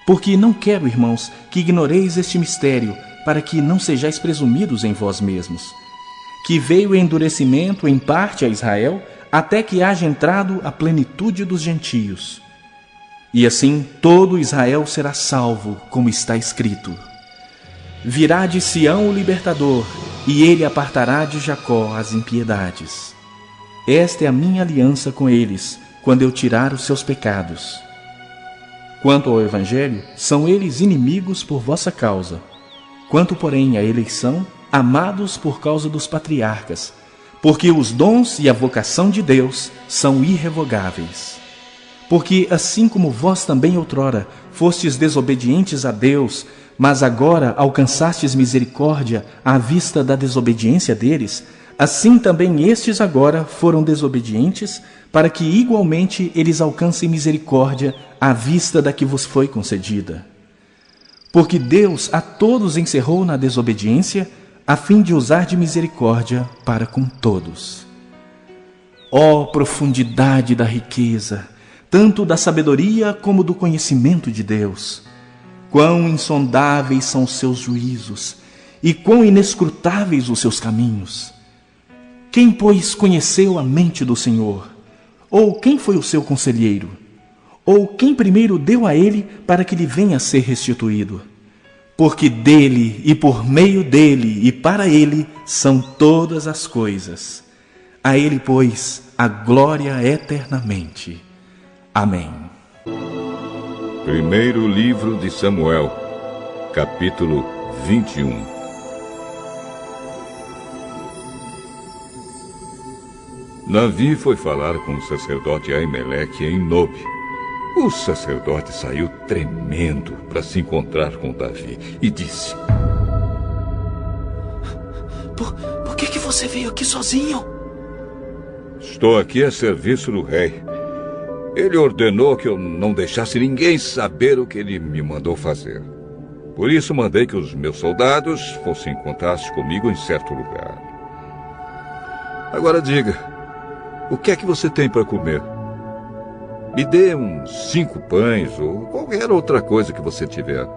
Porque não quero, irmãos, que ignoreis este mistério, para que não sejais presumidos em vós mesmos, que veio endurecimento em parte a Israel, até que haja entrado a plenitude dos gentios. E assim todo Israel será salvo, como está escrito: virá de Sião o libertador, e ele apartará de Jacó as impiedades. Esta é a minha aliança com eles, quando eu tirar os seus pecados. Quanto ao Evangelho, são eles inimigos por vossa causa. Quanto, porém, à eleição, amados por causa dos patriarcas, porque os dons e a vocação de Deus são irrevogáveis. Porque, assim como vós também outrora fostes desobedientes a Deus, mas agora alcançastes misericórdia à vista da desobediência deles, assim também estes agora foram desobedientes, para que igualmente eles alcancem misericórdia à vista da que vos foi concedida. Porque Deus a todos encerrou na desobediência, a fim de usar de misericórdia para com todos. Ó profundidade da riqueza, tanto da sabedoria como do conhecimento de Deus! Quão insondáveis são os seus juízos, e quão inescrutáveis os seus caminhos! Quem, pois, conheceu a mente do Senhor? Ou quem foi o seu conselheiro? Ou quem primeiro deu a ele para que lhe venha a ser restituído? Porque dele, e por meio dele, e para ele, são todas as coisas. A ele, pois, a glória eternamente. Amém. Primeiro livro de Samuel, capítulo 21. Davi foi falar com o sacerdote Aimeleque em Nobe. O sacerdote saiu tremendo para se encontrar com Davi e disse: Por que você veio aqui sozinho? Estou aqui a serviço do rei. Ele ordenou que eu não deixasse ninguém saber o que ele me mandou fazer. Por isso mandei que os meus soldados fossem encontrar-se comigo em certo lugar. Agora diga, o que é que você tem para comer? Me dê uns 5 pães ou qualquer outra coisa que você tiver.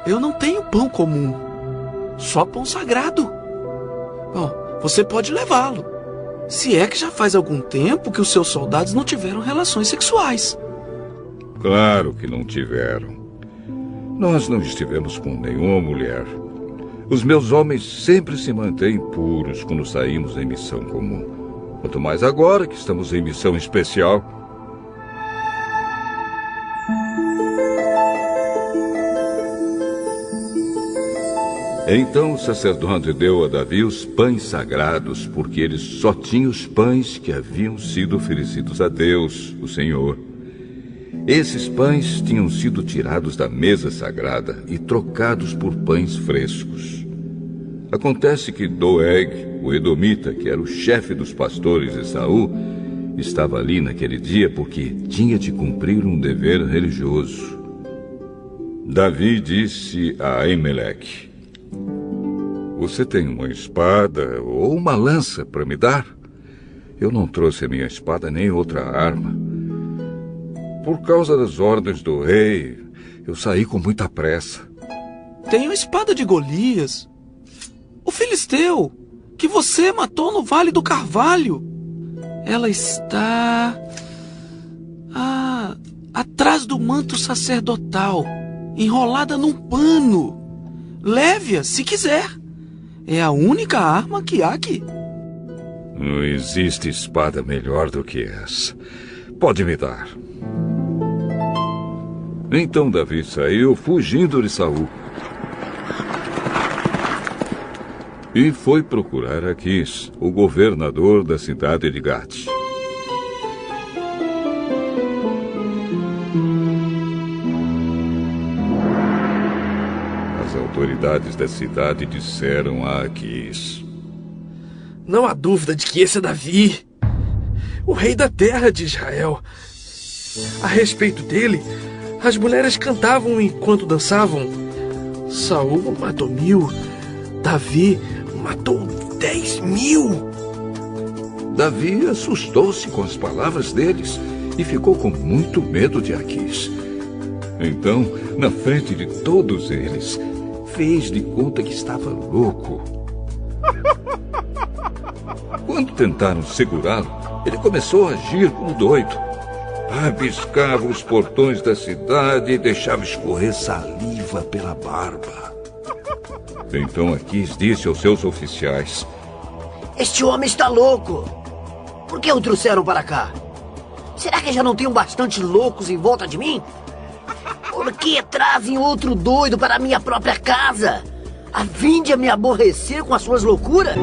Eu não tenho pão comum, só pão sagrado. Bom, você pode levá-lo. Se é que já faz algum tempo que os seus soldados não tiveram relações sexuais. Claro que não tiveram. Nós não estivemos com nenhuma mulher. Os meus homens sempre se mantêm puros quando saímos em missão comum. Quanto mais agora que estamos em missão especial. Então o sacerdote deu a Davi os pães sagrados, porque ele só tinha os pães que haviam sido oferecidos a Deus, o Senhor. Esses pães tinham sido tirados da mesa sagrada e trocados por pães frescos. Acontece que Doeg, o edomita, que era o chefe dos pastores de Saul, estava ali naquele dia porque tinha de cumprir um dever religioso. Davi disse a Aimeleque: Você tem uma espada ou uma lança para me dar? Eu não trouxe a minha espada nem outra arma. Por causa das ordens do rei, eu saí com muita pressa. Tenho a espada de Golias, o filisteu, que você matou no Vale do Carvalho. Ela está atrás do manto sacerdotal, enrolada num pano. Leve-a, se quiser. É a única arma que há aqui. Não existe espada melhor do que essa. Pode me dar. Então Davi saiu fugindo de Saul e foi procurar Aquis, o governador da cidade de Gate. As autoridades da cidade disseram a Aquis: Não há dúvida de que esse é Davi, o rei da terra de Israel. A respeito dele, as mulheres cantavam enquanto dançavam. Saul matou 1000, Davi matou 10.000. Davi assustou-se com as palavras deles e ficou com muito medo de Aquis. Então, na frente de todos eles, fez de conta que estava louco. Quando tentaram segurá-lo, ele começou a agir como doido. Rabiscava os portões da cidade e deixava escorrer saliva pela barba. Então Aquis disse aos seus oficiais: Este homem está louco. Por que o trouxeram para cá? Será que já não tem bastante loucos em volta de mim? Por que trazem outro doido para a minha própria casa? A fim de me aborrecer com as suas loucuras?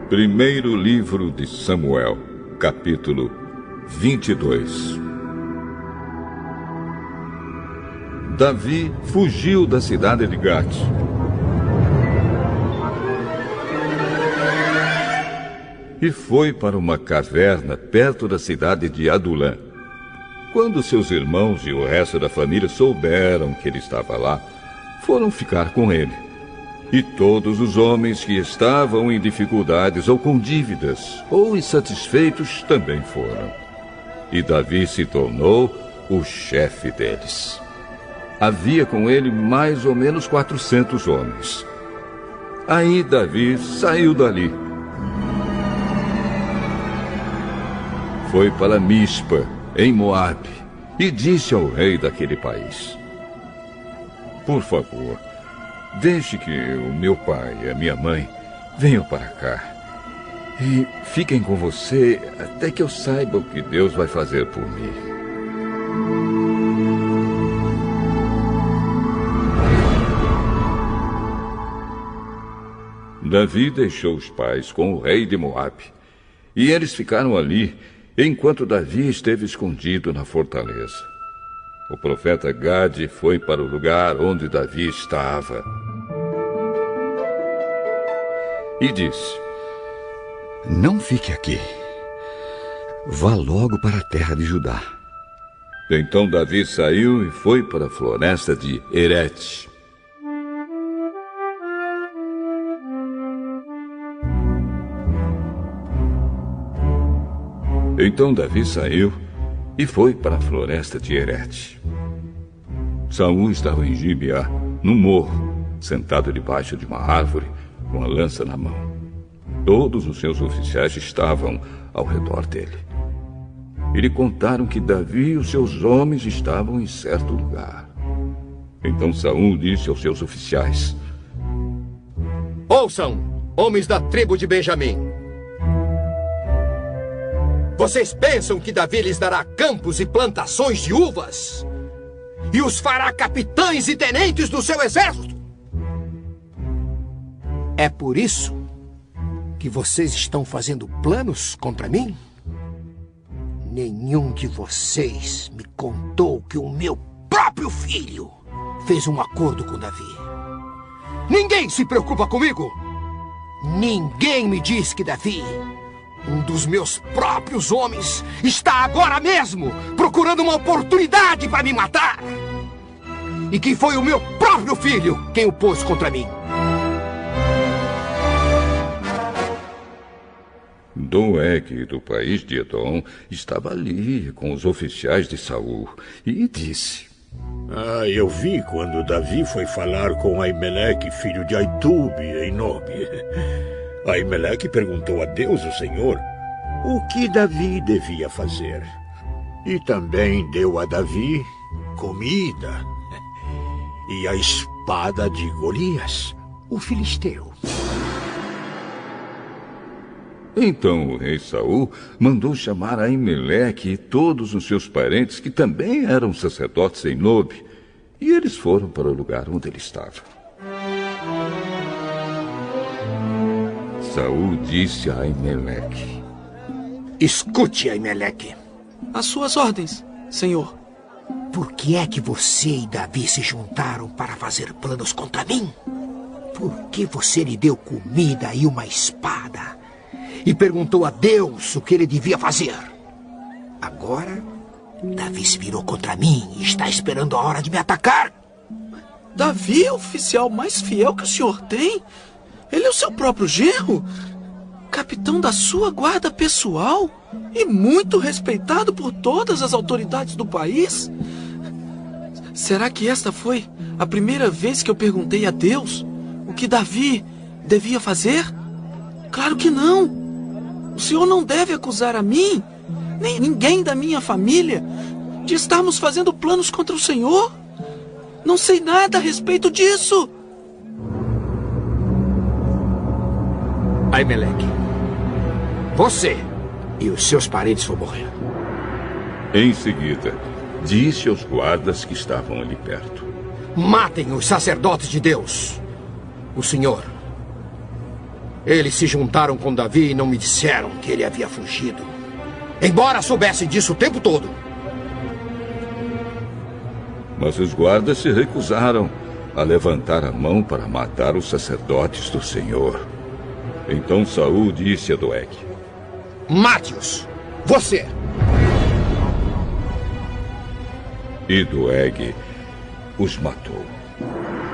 Primeiro livro de Samuel, capítulo 22. Davi fugiu da cidade de Gate. E foi para uma caverna perto da cidade de Adulã. Quando seus irmãos e o resto da família souberam que ele estava lá, foram ficar com ele. E todos os homens que estavam em dificuldades ou com dívidas ou insatisfeitos também foram. E Davi se tornou o chefe deles. Havia com ele mais ou menos 400 homens. Aí Davi saiu dali. Foi para Mispa, em Moabe, e disse ao rei daquele país: Por favor, deixe que o meu pai e a minha mãe venham para cá e fiquem com você até que eu saiba o que Deus vai fazer por mim. Davi deixou os pais com o rei de Moabe, e eles ficaram ali enquanto Davi esteve escondido na fortaleza. O profeta Gade foi para o lugar onde Davi estava e disse: Não fique aqui. Vá logo para a terra de Judá. Então Davi saiu e foi para a floresta de Herete. Então Davi saiu e foi para a floresta de Herete. Saul estava em Gibeá, no morro, sentado debaixo de uma árvore, com a lança na mão. Todos os seus oficiais estavam ao redor dele. E lhe contaram que Davi e os seus homens estavam em certo lugar. Então Saul disse aos seus oficiais: Ouçam, homens da tribo de Benjamim. Vocês pensam que Davi lhes dará campos e plantações de uvas? E os fará capitães e tenentes do seu exército? É por isso que vocês estão fazendo planos contra mim? Nenhum de vocês me contou que o meu próprio filho fez um acordo com Davi. Ninguém se preocupa comigo. Ninguém me diz que Davi, um dos meus próprios homens, está agora mesmo procurando uma oportunidade para me matar. E que foi o meu próprio filho quem o pôs contra mim. Doeg, do país de Edom, estava ali com os oficiais de Saul e disse: Eu vi quando Davi foi falar com Aimeleque, filho de Aitube, em Nobe. Aimeleque perguntou a Deus, o Senhor, o que Davi devia fazer. E também deu a Davi comida e a espada de Golias, o filisteu. Então o rei Saul mandou chamar Aimeleque e todos os seus parentes, que também eram sacerdotes em Nobe, e eles foram para o lugar onde ele estava. Saul disse a Aimeleque: Escute, Aimeleque. Às suas ordens, senhor. Por que é que você e Davi se juntaram para fazer planos contra mim? Por que você lhe deu comida e uma espada e perguntou a Deus o que ele devia fazer? Agora, Davi se virou contra mim e está esperando a hora de me atacar. Davi é o oficial mais fiel que o senhor tem? Ele é o seu próprio genro? capitão da sua guarda pessoal e muito respeitado por todas as autoridades do país? Será que esta foi a primeira vez que eu perguntei a Deus o que Davi devia fazer? Claro que não. O senhor não deve acusar a mim, nem ninguém da minha família, de estarmos fazendo planos contra o senhor. Não sei nada a respeito disso. Aimeleque, você e os seus parentes vão morrer. Em seguida, disse aos guardas que estavam ali perto: matem os sacerdotes de Deus, o Senhor. Eles se juntaram com Davi e não me disseram que ele havia fugido, embora soubessem disso o tempo todo. Mas os guardas se recusaram a levantar a mão para matar os sacerdotes do Senhor. Então Saul disse a Doeg: mate-os, você! E Doeg os matou.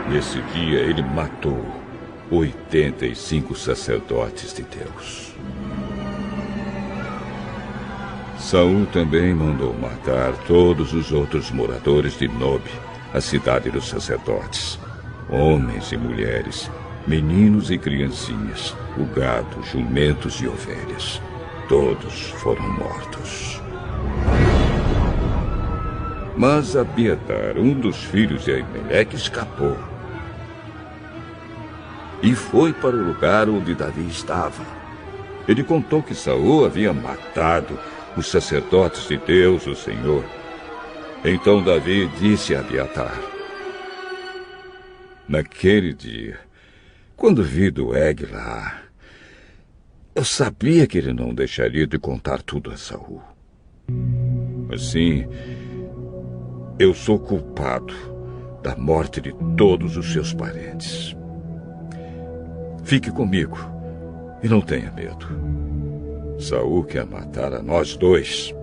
Nesse dia ele matou 85 sacerdotes de Deus. Saul também mandou matar todos os outros moradores de Nob, a cidade dos sacerdotes, homens e mulheres, meninos e criancinhas, o gado, jumentos e ovelhas. Todos foram mortos. Mas Abiatar, um dos filhos de Aimeleque, escapou e foi para o lugar onde Davi estava. Ele contou que Saul havia matado os sacerdotes de Deus, o Senhor. Então Davi disse a Abiatar: naquele dia, quando vi Doeg lá, eu sabia que ele não deixaria de contar tudo a Saul. Assim, eu sou culpado da morte de todos os seus parentes. Fique comigo e não tenha medo. Saul quer matar a nós dois,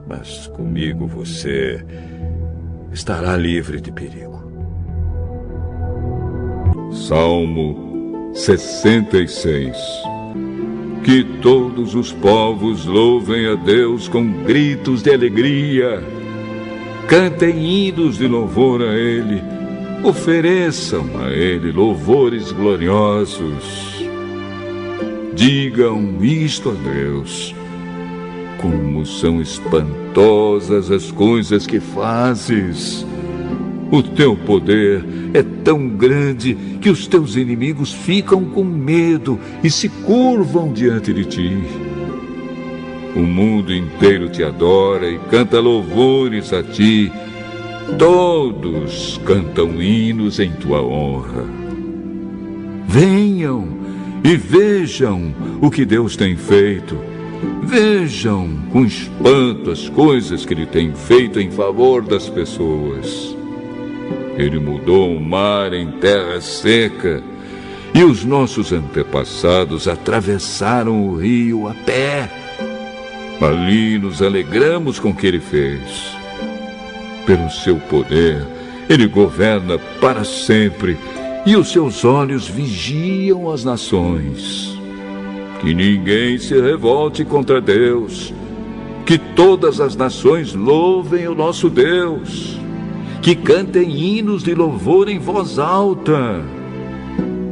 mas comigo você estará livre de perigo. Salmo 66. Que todos os povos louvem a Deus com gritos de alegria. Cantem hinos de louvor a Ele. Ofereçam a Ele louvores gloriosos. Digam isto a Deus: como são espantosas as coisas que fazes. O teu poder é tão grande que os teus inimigos ficam com medo e se curvam diante de ti. O mundo inteiro te adora e canta louvores a ti. Todos cantam hinos em tua honra. Venham e vejam o que Deus tem feito. Vejam com espanto as coisas que Ele tem feito em favor das pessoas. Ele mudou o mar em terra seca e os nossos antepassados atravessaram o rio a pé. Ali nos alegramos com o que Ele fez. Pelo seu poder, Ele governa para sempre e os seus olhos vigiam as nações. Que ninguém se revolte contra Deus. Que todas as nações louvem o nosso Deus. Que cantem hinos de louvor em voz alta.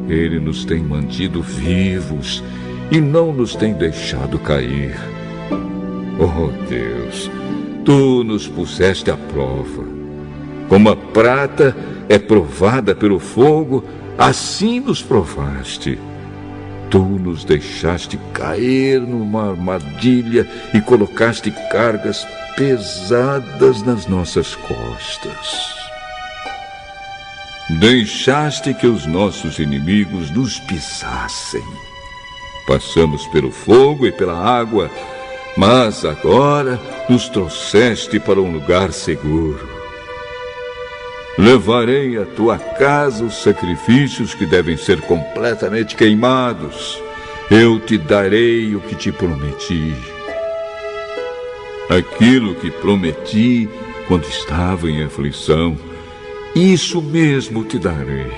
Ele nos tem mantido vivos e não nos tem deixado cair. Oh Deus, Tu nos puseste à prova. Como a prata é provada pelo fogo, assim nos provaste. Tu nos deixaste cair numa armadilha e colocaste cargas pesadas nas nossas costas. Deixaste que os nossos inimigos nos pisassem. Passamos pelo fogo e pela água, mas agora nos trouxeste para um lugar seguro. Levarei à tua casa os sacrifícios que devem ser completamente queimados. Eu te darei o que te prometi. Aquilo que prometi quando estava em aflição, isso mesmo te darei.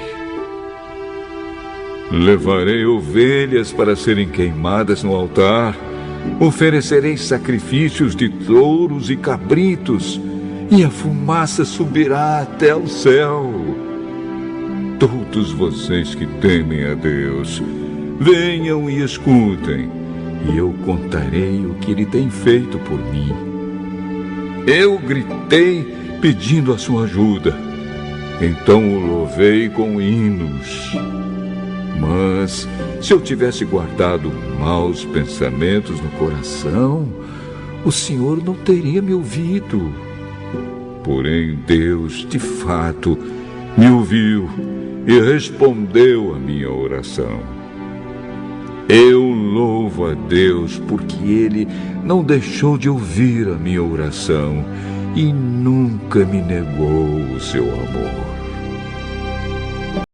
Levarei ovelhas para serem queimadas no altar. Oferecerei sacrifícios de touros e cabritos, e a fumaça subirá até o céu. Todos vocês que temem a Deus, venham e escutem, e eu contarei o que Ele tem feito por mim. Eu gritei pedindo a sua ajuda, então o louvei com hinos. Mas se eu tivesse guardado maus pensamentos no coração, o Senhor não teria me ouvido. Porém, Deus, de fato, me ouviu e respondeu à minha oração. Eu louvo a Deus porque Ele não deixou de ouvir a minha oração e nunca me negou o seu amor.